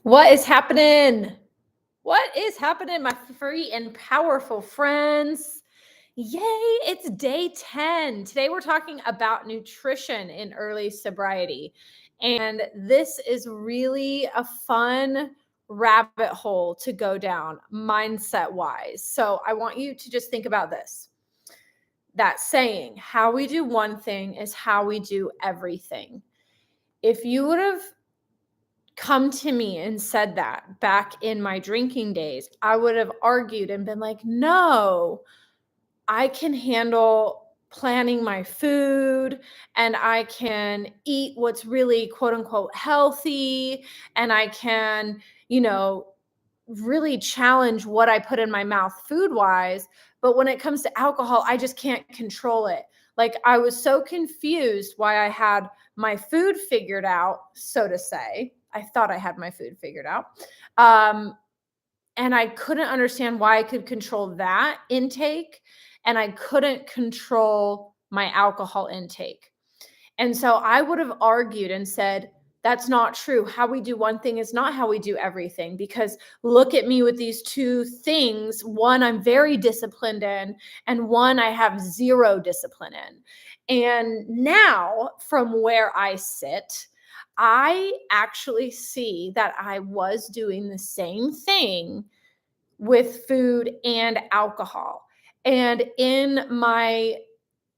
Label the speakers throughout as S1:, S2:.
S1: What is happening? What is happening, my free and powerful friends? Yay, it's day 10. Today we're talking about nutrition in early sobriety. And this is really a fun rabbit hole to go down mindset wise. So I want you to just think about this. That saying, how we do one thing is how we do everything. If you would have come to me and said that back in my drinking days, I would have argued and been like, no, I can handle planning my food and I can eat what's really quote unquote healthy and I can, really challenge what I put in my mouth food wise. But when it comes to alcohol, I just can't control it. Like I was so confused why I had my food figured out, so to say. I thought I had my food figured out. And I couldn't understand why I could control that intake and I couldn't control my alcohol intake. And so I would have argued and said, that's not true. How we do one thing is not how we do everything, because look at me with these two things. One, I'm very disciplined in, and one, I have zero discipline in. And now, from where I sit, I actually see that I was doing the same thing with food and alcohol. And in my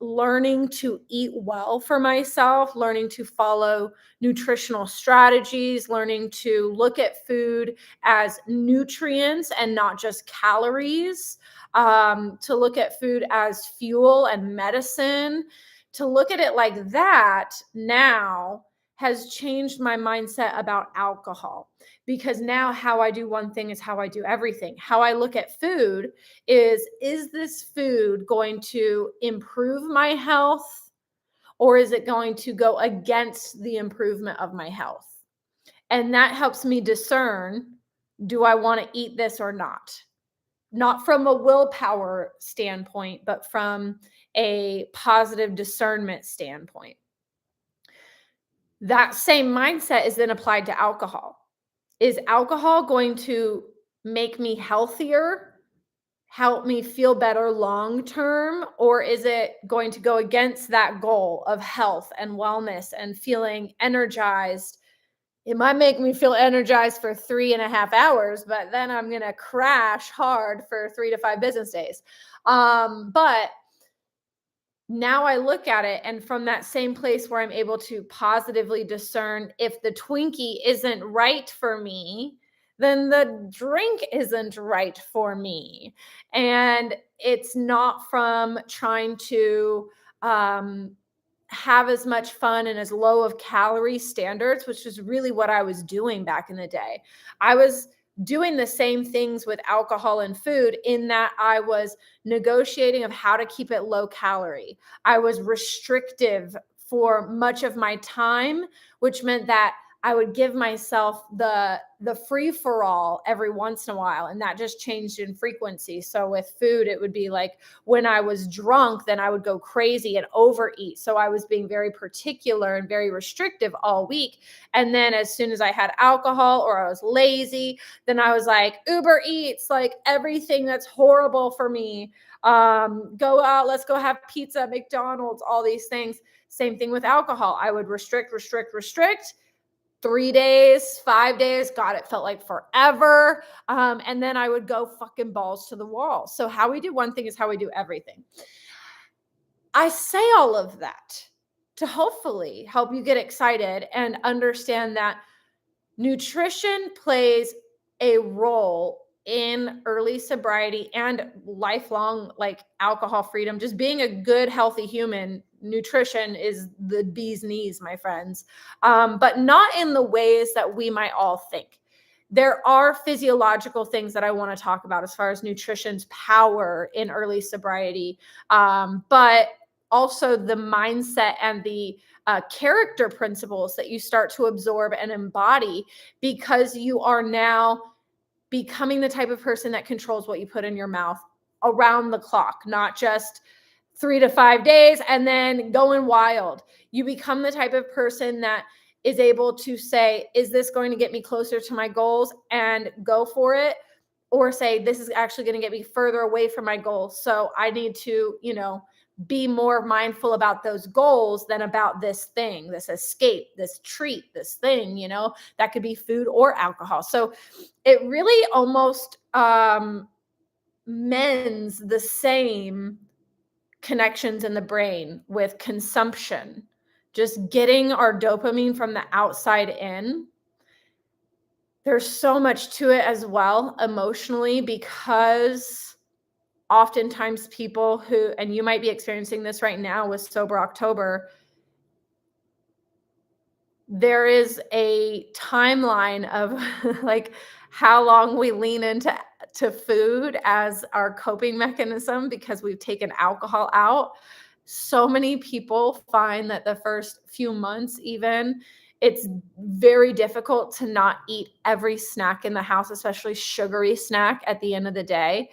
S1: learning to eat well for myself, learning to follow nutritional strategies, learning to look at food as nutrients and not just calories, to look at food as fuel and medicine, to look at it like that now has changed my mindset about alcohol. Because now how I do one thing is how I do everything. How I look at food is this food going to improve my health or is it going to go against the improvement of my health? And that helps me discern, do I want to eat this or not? Not from a willpower standpoint, but from a positive discernment standpoint. That same mindset is then applied to alcohol. Is alcohol going to make me healthier, help me feel better long term, or is it going to go against that goal of health and wellness and feeling energized? It might make me feel energized for 3.5 hours, but then I'm going to crash hard for 3 to 5 business days. But now I look at it, and from that same place where I'm able to positively discern if the Twinkie isn't right for me, then the drink isn't right for me. And it's not from trying to have as much fun and as low of calorie standards, which is really what I was doing back in the day. I was doing the same things with alcohol and food in that I was negotiating of how to keep it low calorie. I was restrictive for much of my time, which meant that I would give myself the free for all every once in a while. And that just changed in frequency. So with food, it would be like when I was drunk, then I would go crazy and overeat. So I was being very particular and very restrictive all week. And then as soon as I had alcohol or I was lazy, then I was like, Uber Eats, like everything that's horrible for me. Go out, let's go have pizza, McDonald's, all these things. Same thing with alcohol. I would restrict. 3 days, 5 days, God, it felt like forever. And then I would go fucking balls to the wall. So how we do one thing is how we do everything. I say all of that to hopefully help you get excited and understand that nutrition plays a role in early sobriety and lifelong, like alcohol freedom. Just being a good, healthy human, nutrition is the bee's knees, my friends, but not in the ways that we might all think. There are physiological things that I want to talk about as far as nutrition's power in early sobriety, but also the mindset and the character principles that you start to absorb and embody because you are now becoming the type of person that controls what you put in your mouth around the clock, not just 3 to 5 days and then going wild. You become the type of person that is able to say, is this going to get me closer to my goals, and go for it? Or say, this is actually going to get me further away from my goals. So I need to, be more mindful about those goals than about this thing, this escape, this treat, this thing, that could be food or alcohol. So it really almost mends the same connections in the brain with consumption, just getting our dopamine from the outside in. There's so much to it as well emotionally, because oftentimes people who, and you might be experiencing this right now with Sober October, there is a timeline of like how long we lean into food as our coping mechanism because we've taken alcohol out. So many people find that the first few months, even, it's very difficult to not eat every snack in the house, especially sugary snack at the end of the day.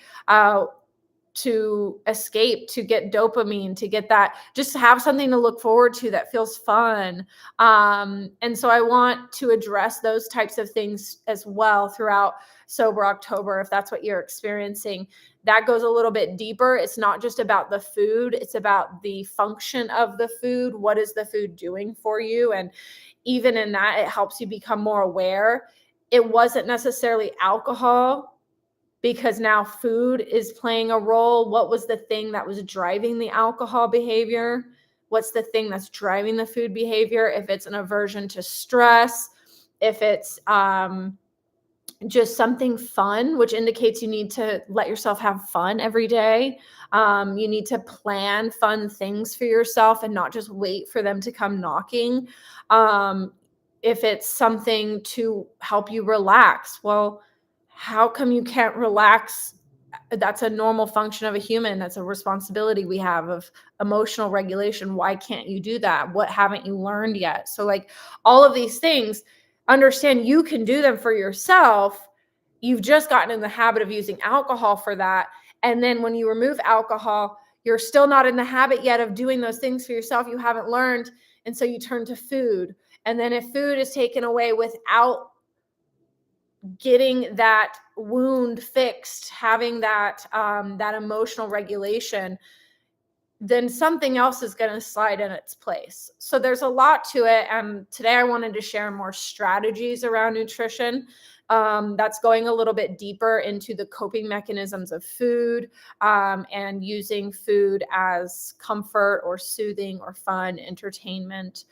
S1: To escape, to get dopamine, to get that, just to have something to look forward to that feels fun. And so I want to address those types of things as well throughout Sober October, if that's what you're experiencing. That goes a little bit deeper. It's not just about the food, it's about the function of the food. What is the food doing for you? And even in that, it helps you become more aware. It wasn't necessarily alcohol, because now food is playing a role. What was the thing that was driving the alcohol behavior? What's the thing that's driving the food behavior? If it's an aversion to stress, if it's just something fun, which indicates you need to let yourself have fun every day. You need to plan fun things for yourself and not just wait for them to come knocking. If it's something to help you relax, well, how come you can't relax? That's a normal function of a human. That's a responsibility we have of emotional regulation. Why can't you do that? What haven't you learned yet? So, like, all of these things, understand you can do them for yourself. You've just gotten in the habit of using alcohol for that. And then when you remove alcohol, you're still not in the habit yet of doing those things for yourself. You haven't learned. And so you turn to food. And then if food is taken away without getting that wound fixed, having that that emotional regulation, then something else is going to slide in its place. So there's a lot to it. And today I wanted to share more strategies around nutrition. That's going a little bit deeper into the coping mechanisms of food, and using food as comfort or soothing or fun, entertainment.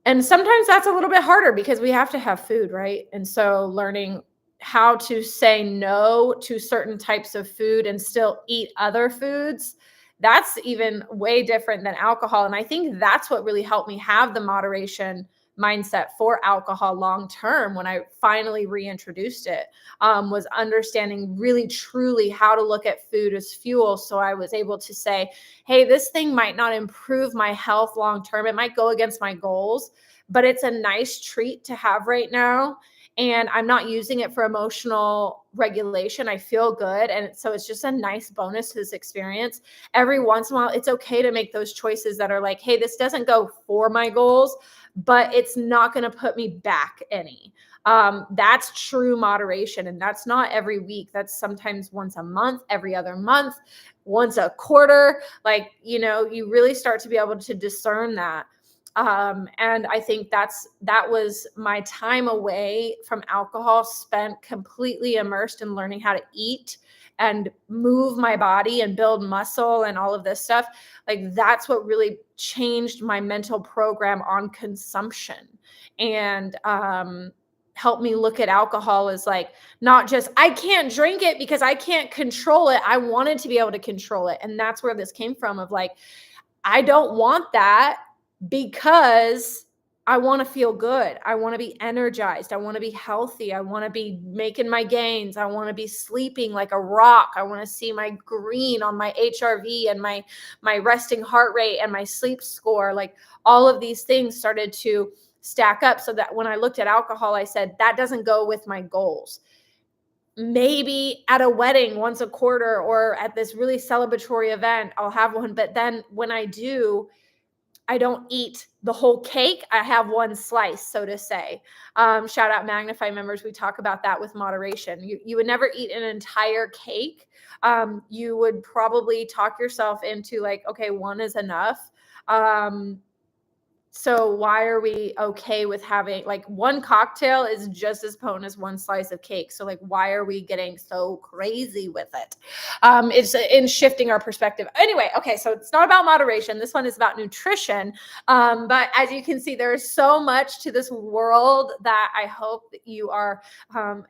S1: And sometimes that's a little bit harder because we have to have food, right? And so learning how to say no to certain types of food and still eat other foods, that's even way different than alcohol. And I think that's what really helped me have the moderation mindset for alcohol long term when I finally reintroduced it, was understanding really truly how to look at food as fuel. So I was able to say, hey, this thing might not improve my health long term. It might go against my goals, but it's a nice treat to have right now. And I'm not using it for emotional regulation. I feel good. And so it's just a nice bonus to this experience. Every once in a while, it's okay to make those choices that are like, hey, this doesn't go for my goals, but it's not going to put me back any. That's true moderation. And that's not every week. That's sometimes once a month, every other month, once a quarter. Like, you really start to be able to discern that. And I think that was my time away from alcohol, spent completely immersed in learning how to eat and move my body and build muscle and all of this stuff. Like, that's what really changed my mental program on consumption, and helped me look at alcohol as like, not just, I can't drink it because I can't control it. I wanted to be able to control it. And that's where this came from, of like, I don't want that, because I want to feel good. I want to be energized. I want to be healthy. I want to be making my gains. I want to be sleeping like a rock. I want to see my green on my HRV and my resting heart rate and my sleep score. Like, all of these things started to stack up, so that when I looked at alcohol, I said, that doesn't go with my goals. Maybe at a wedding once a quarter, or at this really celebratory event, I'll have one. But then when I do, I don't eat the whole cake. I have one slice, so to say. Shout out Magnify members. We talk about that with moderation. You would never eat an entire cake. You would probably talk yourself into like, okay, one is enough. So why are we okay with having like one cocktail is just as potent as one slice of cake? So like, why are we getting so crazy with it? It's in shifting our perspective. Anyway, okay, so it's not about moderation. This one is about nutrition. But as you can see, there's so much to this world that I hope that you are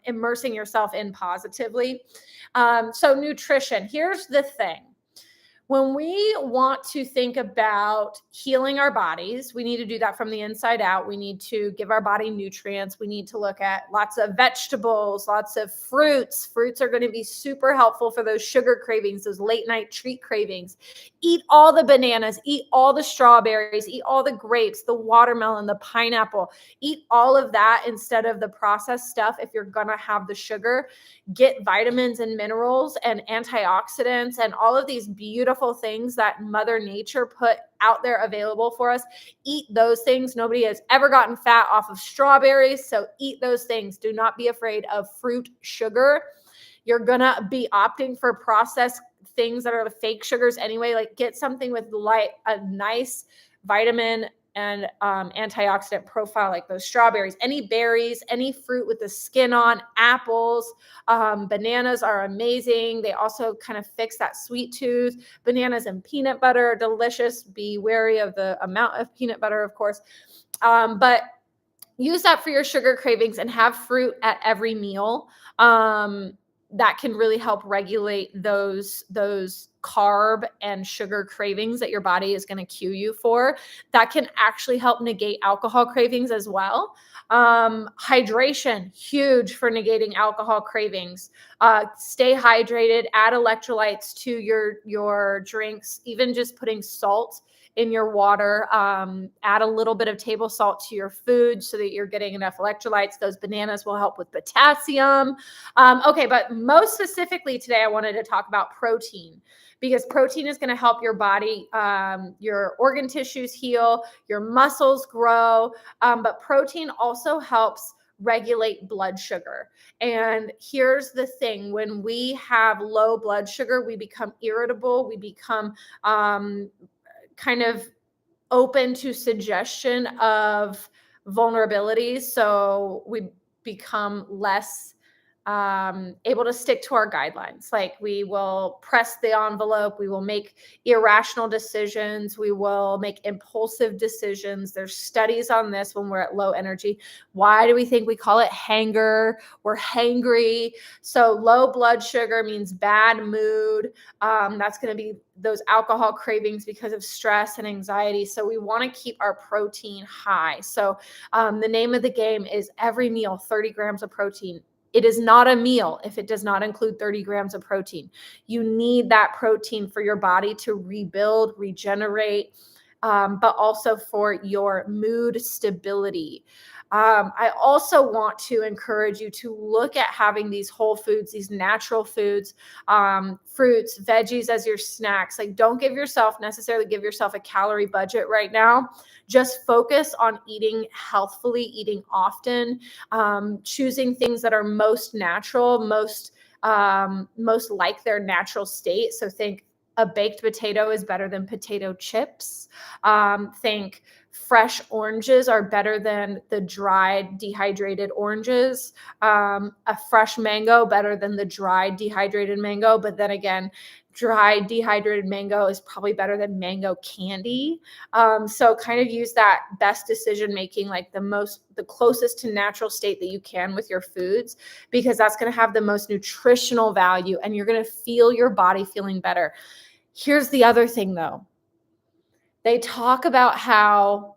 S1: immersing yourself in positively. So nutrition, here's the thing. When we want to think about healing our bodies, we need to do that from the inside out. We need to give our body nutrients. We need to look at lots of vegetables, lots of fruits. Fruits are going to be super helpful for those sugar cravings, those late night treat cravings. Eat all the bananas, eat all the strawberries, eat all the grapes, the watermelon, the pineapple. Eat all of that instead of the processed stuff if you're going to have the sugar. Get vitamins and minerals and antioxidants and all of these beautiful things that Mother Nature put out there available for us. Eat those things. Nobody has ever gotten fat off of strawberries, so eat those things. Do not be afraid of fruit sugar. You're gonna be opting for processed things that are the fake sugars anyway. Like get something with a nice vitamin and antioxidant profile like those strawberries, any berries, any fruit with the skin on, apples, bananas are amazing. They also kind of fix that sweet tooth. Bananas and peanut butter are delicious. Be wary of the amount of peanut butter, of course. But use that for your sugar cravings and have fruit at every meal. That can really help regulate those carb and sugar cravings that your body is going to cue you for. That can actually help negate alcohol cravings as well. Hydration, huge for negating alcohol cravings. Stay hydrated, add electrolytes to your drinks, even just putting salt in your water. Add a little bit of table salt to your food so that you're getting enough electrolytes. Those bananas will help with potassium. Okay, but most specifically today, I wanted to talk about protein because protein is going to help your body, your organ tissues heal, your muscles grow. But protein also helps regulate blood sugar. And here's the thing, when we have low blood sugar, we become irritable, we become kind of open to suggestion of vulnerabilities. So we become less able to stick to our guidelines. Like we will press the envelope, we will make irrational decisions, we will make impulsive decisions. There's studies on this when we're at low energy. Why do we think we call it hanger? We're hangry. So low blood sugar means bad mood. That's going to be those alcohol cravings because of stress and anxiety. So we want to keep our protein high. So the name of the game is every meal, 30 grams of protein. It is not a meal if it does not include 30 grams of protein. You need that protein for your body to rebuild, regenerate, but also for your mood stability. I also want to encourage you to look at having these whole foods, these natural foods, fruits, veggies as your snacks. Like don't necessarily give yourself a calorie budget right now. Just focus on eating healthfully, eating often, choosing things that are most natural, most like their natural state. So think a baked potato is better than potato chips. Think fresh oranges are better than the dried, dehydrated oranges. A fresh mango better than the dried, dehydrated mango. But then again, dried, dehydrated mango is probably better than mango candy. So kind of use that best decision making, like the closest to natural state that you can with your foods, because that's going to have the most nutritional value and you're going to feel your body feeling better. Here's the other thing though. They talk about how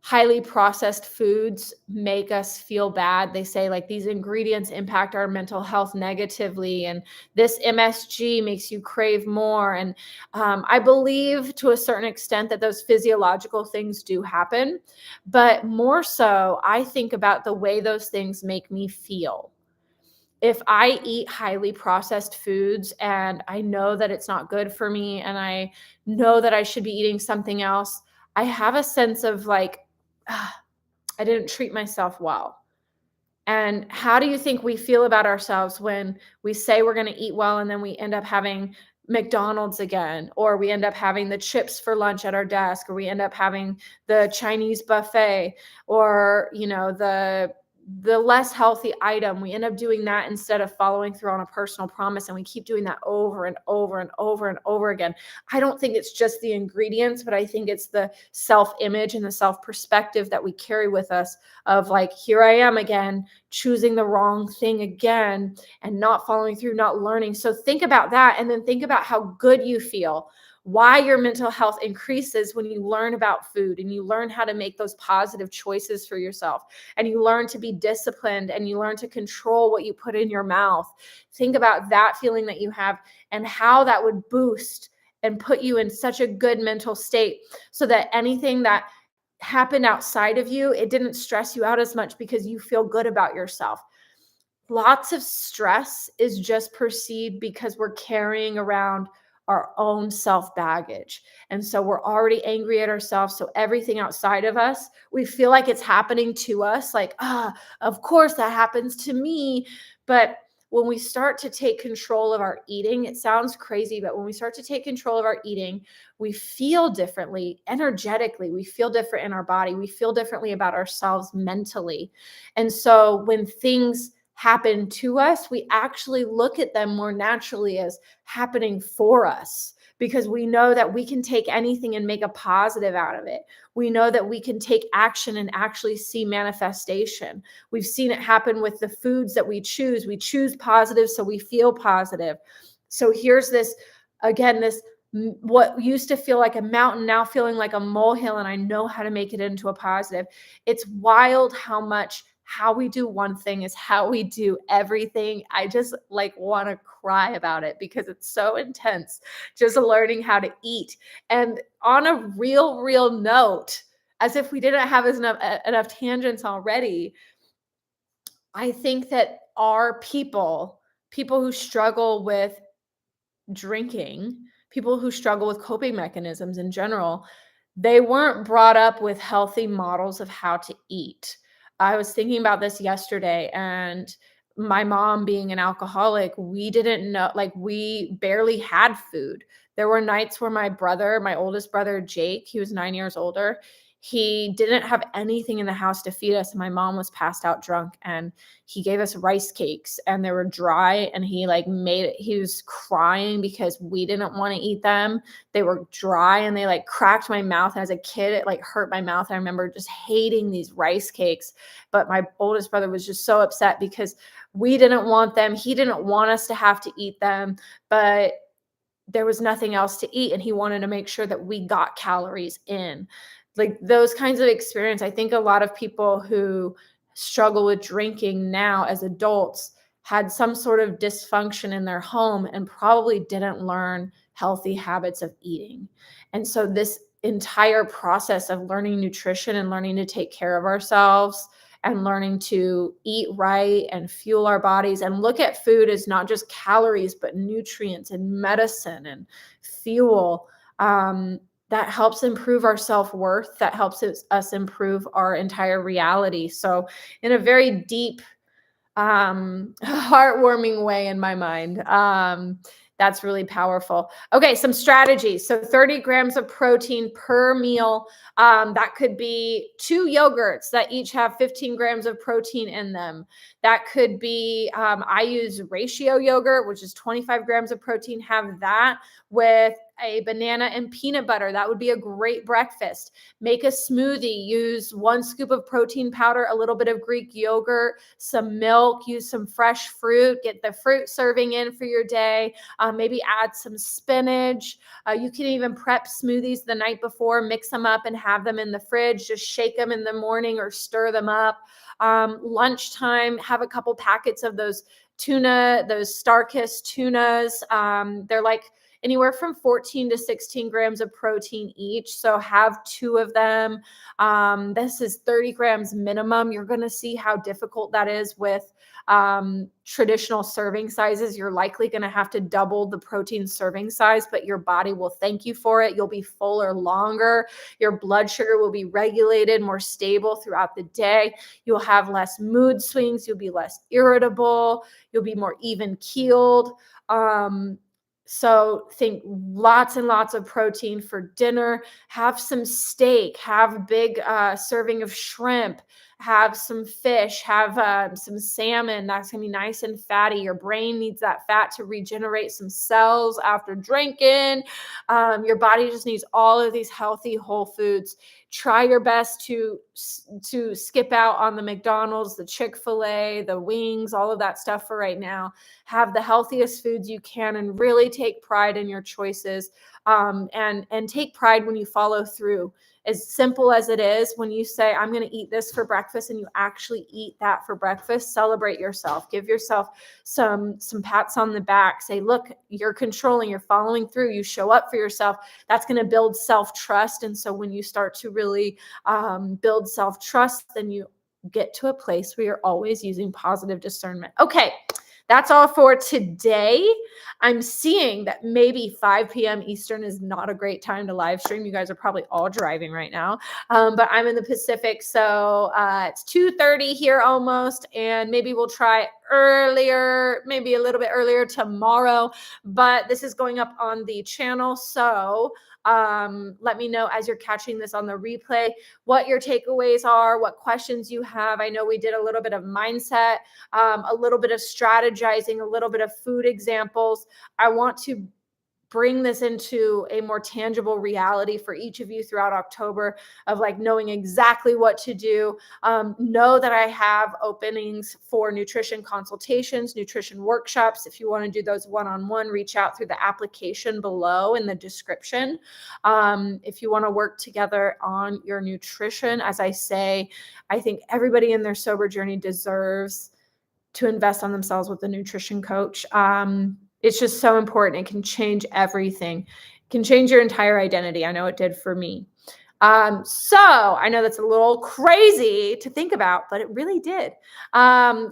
S1: highly processed foods make us feel bad. They say like these ingredients impact our mental health negatively, and this MSG makes you crave more. And I believe to a certain extent that those physiological things do happen, but more so, I think about the way those things make me feel. If I eat highly processed foods and I know that it's not good for me and I know that I should be eating something else, I have a sense of like, "Ah, I didn't treat myself well." And how do you think we feel about ourselves when we say we're going to eat well and then we end up having McDonald's again, or we end up having the chips for lunch at our desk, or we end up having the Chinese buffet, or, the less healthy item. We end up doing that instead of following through on a personal promise. And we keep doing that over and over and over and over again. I don't think it's just the ingredients, but I think it's the self image and the self perspective that we carry with us of like, here I am again, choosing the wrong thing again and not following through, not learning. So think about that, and then think about how good you feel, why your mental health increases when you learn about food and you learn how to make those positive choices for yourself, and you learn to be disciplined, and you learn to control what you put in your mouth. Think about that feeling that you have and how that would boost and put you in such a good mental state, so that anything that happened outside of you, it didn't stress you out as much because you feel good about yourself. Lots of stress is just perceived because we're carrying around our own self baggage. And so we're already angry at ourselves. So everything outside of us, we feel like it's happening to us. Like, of course that happens to me. But when we start to take control of our eating, it sounds crazy, but when we start to take control of our eating, we feel differently energetically. We feel different in our body. We feel differently about ourselves mentally. And so when things happen to us, we actually look at them more naturally as happening for us, because we know that we can take anything and make a positive out of it. We know that we can take action and actually see manifestation. We've seen it happen with the foods that we choose. We choose positive, so we feel positive. So here's this, again, this what used to feel like a mountain now feeling like a molehill, and I know how to make it into a positive. It's wild how much how we do one thing is how we do everything. I just like want to cry about it because it's so intense, just learning how to eat. And on a real note, as if we didn't have enough tangents already, I think that our people who struggle with drinking, people who struggle with coping mechanisms in general, they weren't brought up with healthy models of how to eat. I was thinking about this yesterday, and my mom being an alcoholic, we didn't know, like, we barely had food. There were nights where my brother, my oldest brother, Jake, he was 9 years older, he didn't have anything in the house to feed us. My mom was passed out drunk, and he gave us rice cakes, and they were dry, and he like made it, he was crying because we didn't want to eat them. They were dry and they like cracked my mouth. And as a kid, it like hurt my mouth. I remember just hating these rice cakes. But my oldest brother was just so upset because we didn't want them. He didn't want us to have to eat them, but there was nothing else to eat, and he wanted to make sure that we got calories in. Like those kinds of experience, I think a lot of people who struggle with drinking now as adults had some sort of dysfunction in their home and probably didn't learn healthy habits of eating. And so this entire process of learning nutrition and learning to take care of ourselves and learning to eat right and fuel our bodies and look at food as not just calories, but nutrients and medicine and fuel. That helps improve our self-worth. That helps us improve our entire reality. So in a very deep, heartwarming way in my mind. That's really powerful. Okay, some strategies. So 30 grams of protein per meal. That could be 2 yogurts that each have 15 grams of protein in them. That could be, I use ratio yogurt, which is 25 grams of protein. Have that with a banana and peanut butter. That would be a great breakfast. Make a smoothie. Use 1 scoop of protein powder, a little bit of Greek yogurt, some milk, use some fresh fruit, get the fruit serving in for your day. Maybe add some spinach. You can even prep smoothies the night before, mix them up and have them in the fridge. Just shake them in the morning or stir them up. Lunchtime, have a couple packets of those tuna, those Starkist tunas. They're like, anywhere from 14 to 16 grams of protein each. So have 2 of them. This is 30 grams minimum. You're going to see how difficult that is with traditional serving sizes. You're likely going to have to double the protein serving size, but your body will thank you for it. You'll be fuller longer. Your blood sugar will be regulated, more stable throughout the day. You'll have less mood swings. You'll be less irritable. You'll be more even keeled. So think lots and lots of protein for dinner. Have some steak, have a big serving of shrimp, have some fish, have some salmon. That's going to be nice and fatty. Your brain needs that fat to regenerate some cells after drinking. Your body just needs all of these healthy whole foods. Try your best to skip out on the McDonald's, the Chick-fil-A, the wings, all of that stuff for right now. Have the healthiest foods you can and really take pride in your choices, and take pride when you follow through. As simple as it is, when you say, I'm going to eat this for breakfast, and you actually eat that for breakfast, celebrate yourself. Give yourself some pats on the back. Say, look, you're controlling, you're following through, you show up for yourself. That's going to build self-trust. And so when you start to really build self-trust, then you get to a place where you're always using positive discernment. Okay. That's all for today. I'm seeing that maybe 5 p.m. Eastern is not a great time to live stream. You guys are probably all driving right now, but I'm in the Pacific, so it's 2:30 here almost, and maybe we'll try earlier, maybe a little bit earlier tomorrow, but this is going up on the channel, so let me know as you're catching this on the replay what your takeaways are, what questions you have. I know we did a little bit of mindset, a little bit of strategizing, a little bit of food examples. I want to bring this into a more tangible reality for each of you throughout October, of like knowing exactly what to do. Know that I have openings for nutrition consultations, nutrition workshops. If you want to do those one-on-one, reach out through the application below in the description. If you want to work together on your nutrition, as I say, I think everybody in their sober journey deserves to invest on themselves with a nutrition coach. It's just so important. It can change everything. It can change your entire identity. I know it did for me. So I know that's a little crazy to think about, but it really did.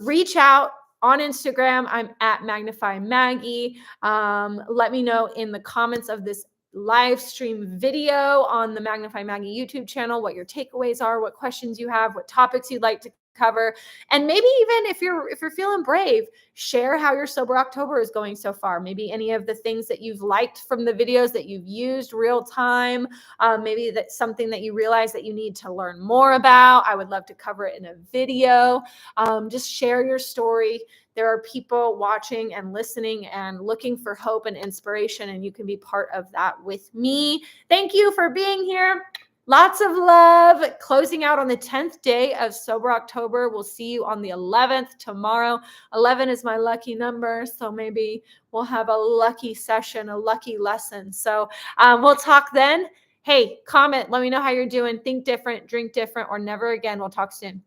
S1: Reach out on Instagram. I'm at Magnify Maggie. Let me know in the comments of this live stream video on the Magnify Maggie YouTube channel what your takeaways are, what questions you have, what topics you'd like to cover, and maybe even if you're feeling brave, share how your Sober October is going so far. Maybe any of the things that you've liked from the videos that you've used real time. Maybe that's something that you realize that you need to learn more about. I would love to cover it in a video. Just share your story. There are people watching and listening and looking for hope and inspiration, and you can be part of that with me. Thank you for being here. Lots of love. Closing out on the 10th day of Sober October. We'll see you on the 11th tomorrow. 11 is my lucky number, so maybe we'll have a lucky session, a lucky lesson. So we'll talk then. Hey, comment. Let me know how you're doing. Think different, drink different, or never again. We'll talk soon.